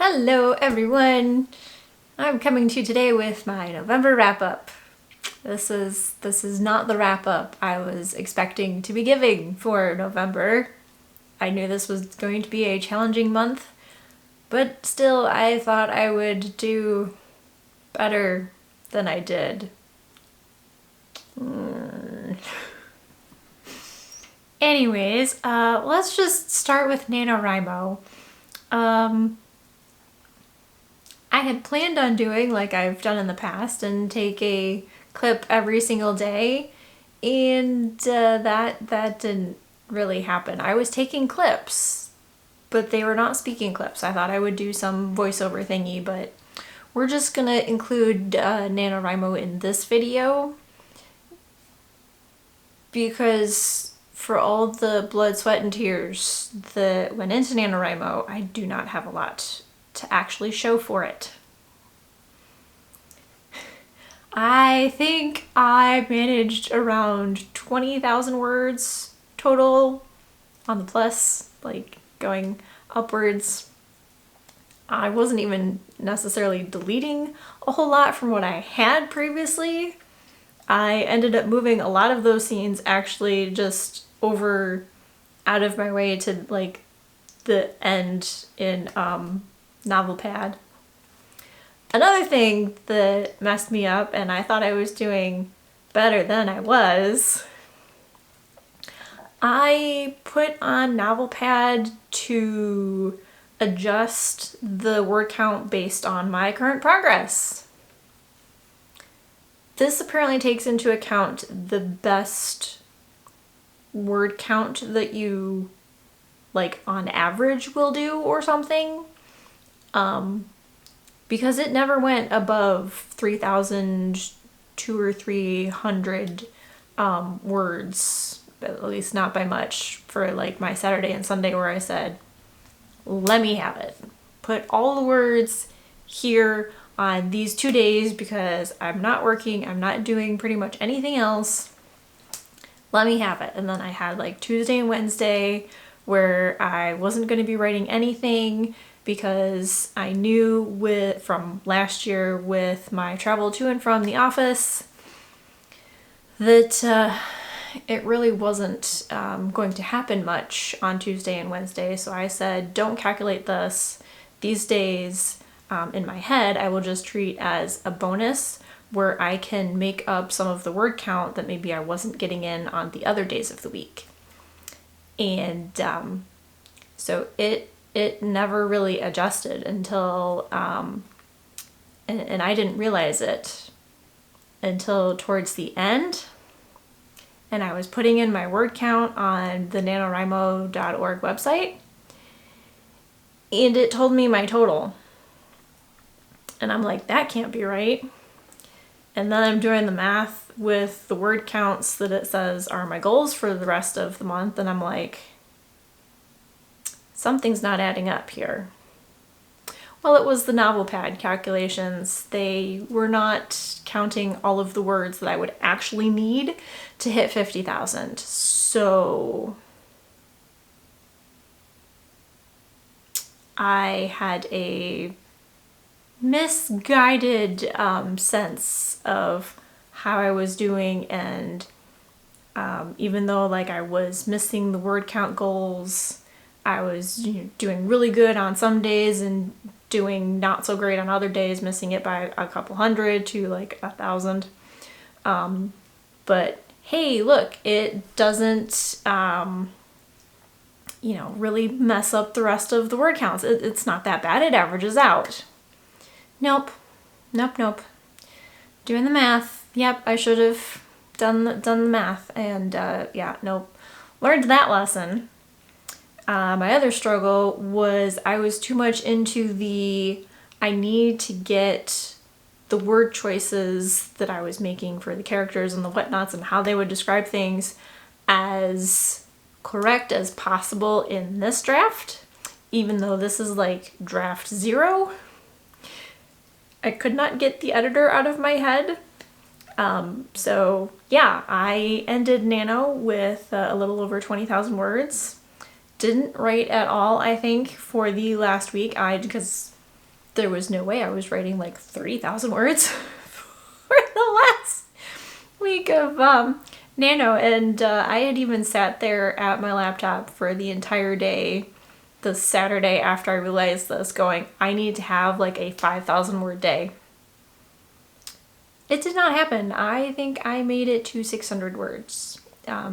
Hello everyone! I'm coming to you today with my November wrap-up. This is not the wrap-up I was expecting to be giving for November. I knew this was going to be a challenging month, but still I thought I would do better than I did. Anyways, let's just start with NaNoWriMo. I had planned on doing like I've done in the past and take a clip every single day, and that didn't really happen. I was taking clips, but they were not speaking clips. I thought I would do some voiceover thingy, but we're just gonna include NaNoWriMo in this video because for all the blood, sweat, and tears that went into NaNoWriMo, I do not have a lot to actually show for it. I think I managed around 20,000 words total on the plus, like going upwards. I wasn't even necessarily deleting a whole lot from what I had previously. I ended up moving a lot of those scenes actually just over out of my way to like the end in NovelPad. Another thing that messed me up, and I thought I was doing better than I was, I put on NovelPad to adjust the word count based on my current progress. This apparently takes into account the best word count that you, like, on average will do or something. Because it never went above 3,200 or 300 words, at least not by much, for like my Saturday and Sunday where I said, let me have it. Put all the words here on these 2 days because I'm not working, I'm not doing pretty much anything else. Let me have it. And then I had like Tuesday and Wednesday where I wasn't going to be writing anything because I knew from last year with my travel to and from the office that it really wasn't going to happen much on Tuesday and Wednesday. So I said, don't calculate these days in my head. I will just treat as a bonus where I can make up some of the word count that maybe I wasn't getting in on the other days of the week. And so it never really adjusted until, and I didn't realize it until towards the end. And I was putting in my word count on the NaNoWriMo.org website, and it told me my total. And I'm like, that can't be right. And then I'm doing the math with the word counts that it says are my goals for the rest of the month, and I'm like, something's not adding up here. Well, it was the NovelPad calculations. They were not counting all of the words that I would actually need to hit 50,000. So I had a misguided sense of how I was doing, and even though like I was missing the word count goals, I was doing really good on some days and doing not so great on other days, missing it by a couple hundred to like 1,000. But hey, look, it doesn't really mess up the rest of the word counts. It's not that bad. It averages out. Nope. Doing the math. Yep, I should have done the math, and yeah, nope. Learned that lesson. My other struggle was I was too much into I need to get the word choices that I was making for the characters and the whatnots and how they would describe things as correct as possible in this draft, even though this is like draft 0. I could not get the editor out of my head. So yeah, I ended Nano with a little over 20,000 words. Didn't write at all, I think, for the last week, because there was no way I was writing like 3,000 words for the last week of Nano, and I had even sat there at my laptop for the entire day the Saturday after I realized this, going, I need to have like a 5,000 word day. It did not happen. I think I made it to 600 words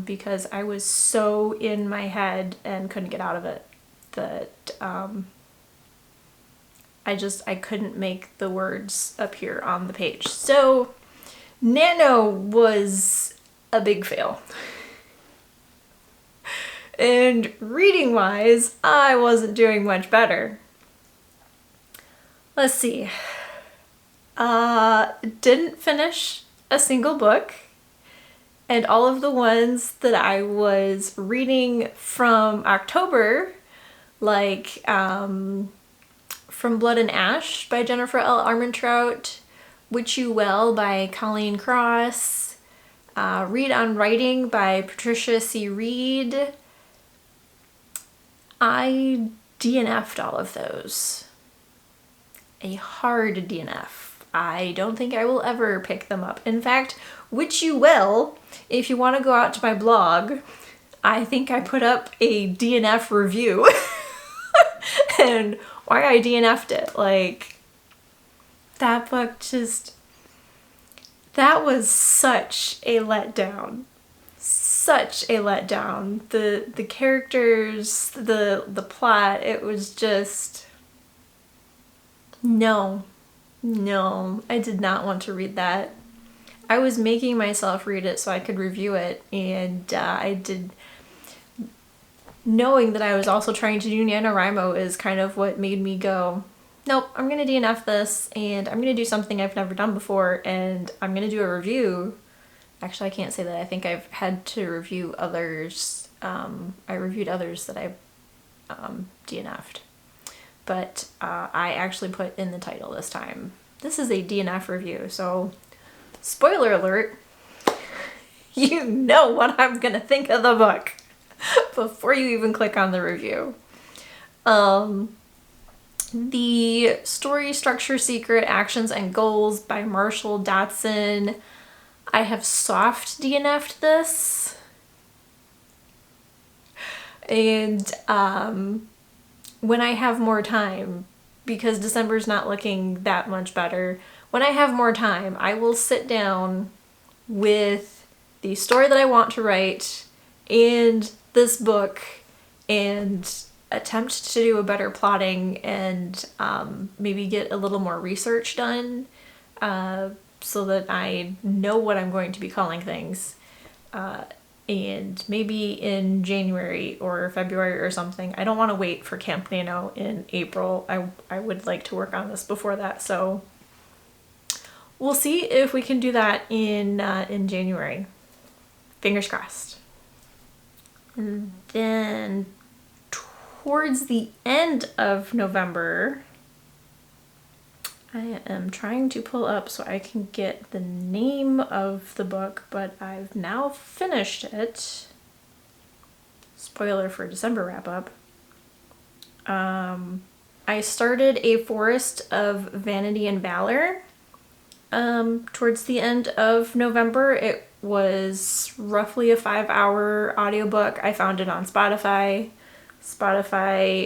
because I was so in my head and couldn't get out of it that I couldn't make the words appear on the page. So Nano was a big fail. And reading wise, I wasn't doing much better. Let's see. Didn't finish a single book, and all of the ones that I was reading from October, like From Blood and Ash by Jennifer L. Armentrout, Witch You Well by Colleen Cross, Read on Writing by Patricia C. Reed, I DNF'd all of those. A hard DNF. I don't think I will ever pick them up. In fact, Witch You Well, if you want to go out to my blog, I think I put up a DNF review and why I DNF'd it. Like, that book just, that was such a letdown. Such a letdown. The characters, the plot, it was just, no, I did not want to read that. I was making myself read it so I could review it, and I did, knowing that I was also trying to do NaNoWriMo is kind of what made me go, nope, I'm gonna DNF this, and I'm gonna do something I've never done before, and I'm gonna do a review. Actually, I can't say that. I think I've had to review others. I reviewed others that I DNF'd. But I actually put in the title this time, this is a DNF review, so spoiler alert, you know what I'm gonna think of the book before you even click on the review. The Story Structure Secret, Actions and Goals by Marshall Dotson. I have soft DNF'd this. And when I have more time, because December's not looking that much better, when I have more time, I will sit down with the story that I want to write and this book and attempt to do a better plotting and maybe get a little more research done so that I know what I'm going to be calling things. And maybe in January or February or something. I don't want to wait for Camp Nano in April. I would like to work on this before that, so we'll see if we can do that in January. Fingers crossed. And then towards the end of November, I am trying to pull up so I can get the name of the book, but I've now finished it. Spoiler for December wrap-up. I started A Forest of Vanity and Valor towards the end of November. It was roughly a 5-hour audiobook. I found it on Spotify.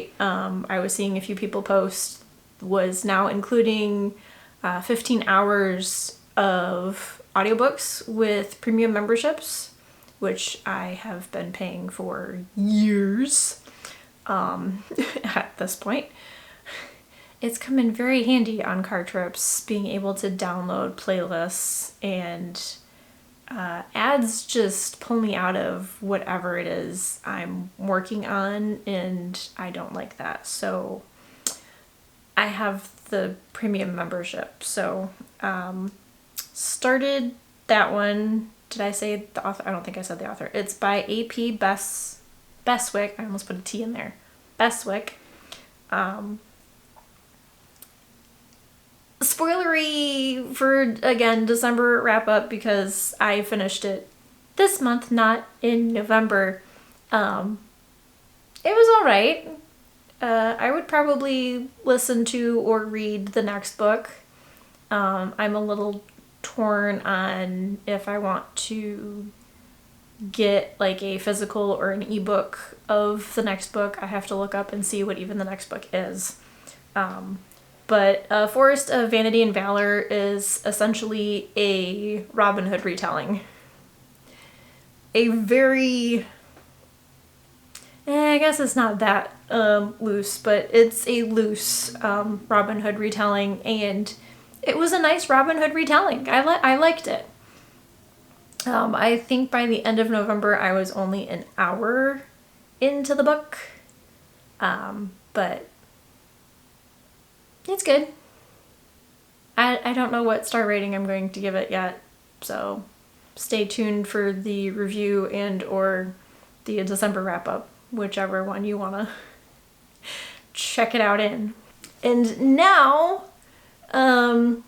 I was seeing a few people post, was now including 15 hours of audiobooks with premium memberships, which I have been paying for years at this point. It's come in very handy on car trips, being able to download playlists, and ads just pull me out of whatever it is I'm working on, and I don't like that. So I have the premium membership, so started that one. Did I say the author? I don't think I said the author. It's by A.P. Bestwick. I almost put a T in there. Bestwick. Spoilery for, again, December wrap up because I finished it this month, not in November. It was alright. I would probably listen to or read the next book. I'm a little torn on if I want to get like a physical or an ebook of the next book. I have to look up and see what even the next book is. But Forest of Vanity and Valor is essentially a Robin Hood retelling. A very... I guess it's not that loose, but it's a loose Robin Hood retelling, and it was a nice Robin Hood retelling. I liked it. I think by the end of November I was only an hour into the book, but it's good. I don't know what star rating I'm going to give it yet, so stay tuned for the review and or the December wrap-up, whichever one you want to check it out in. And now, I'm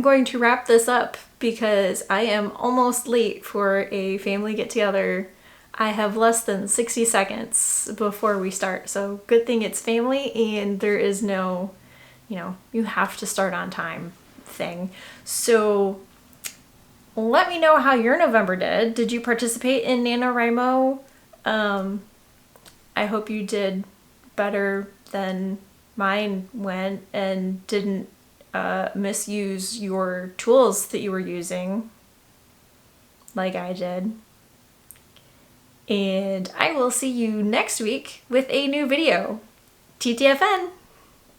going to wrap this up because I am almost late for a family get-together. I have less than 60 seconds before we start, so good thing it's family and there is no, you have to start on time thing. So let me know how your November did. Did you participate in NaNoWriMo? I hope you did better than mine went and didn't misuse your tools that you were using like I did. And I will see you next week with a new video. TTFN!